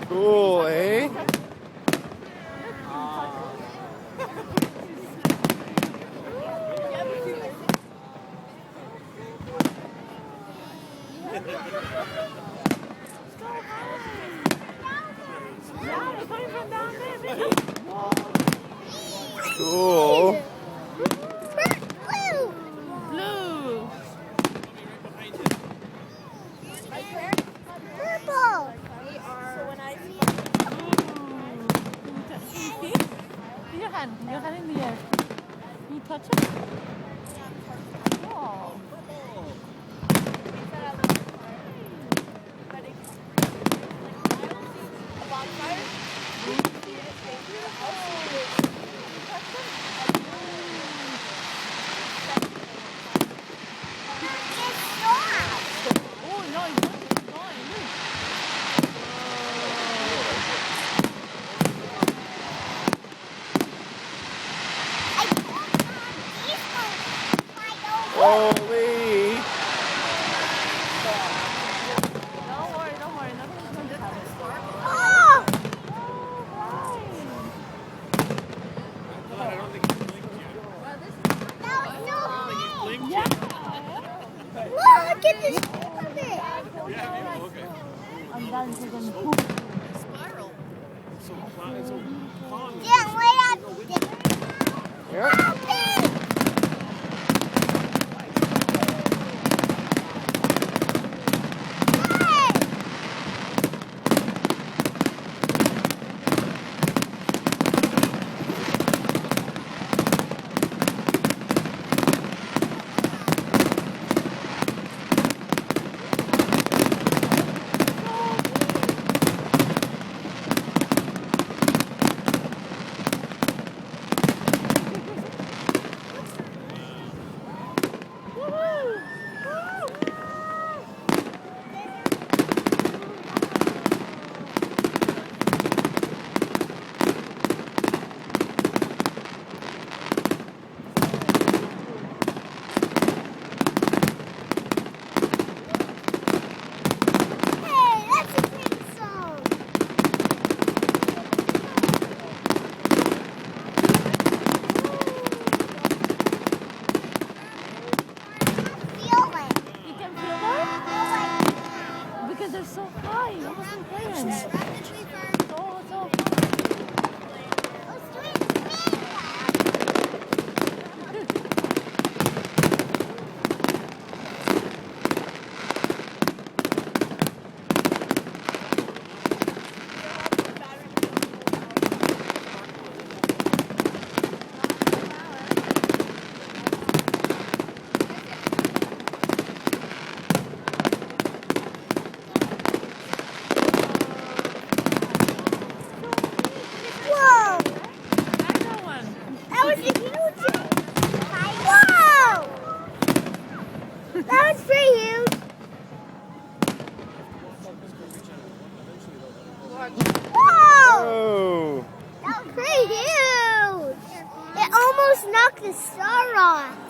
Cool, eh? Cool. Blue. Purple. Your hand in the air. Can you touch it? Oh. Oh no, it's not. Holy. Don't worry, nothing's going to happen. Oh! Yeah. Look at this of it. I'm done taking the poop. Yeah, wait up. Yeah. Hey, that's a pretty song. Feel it. You can feel that? Because they're so high. Almost in parents. So high. Whoa! That one. That was a huge. Whoa! That was pretty huge. Whoa! Oh. That was pretty huge. It almost knocked the star off.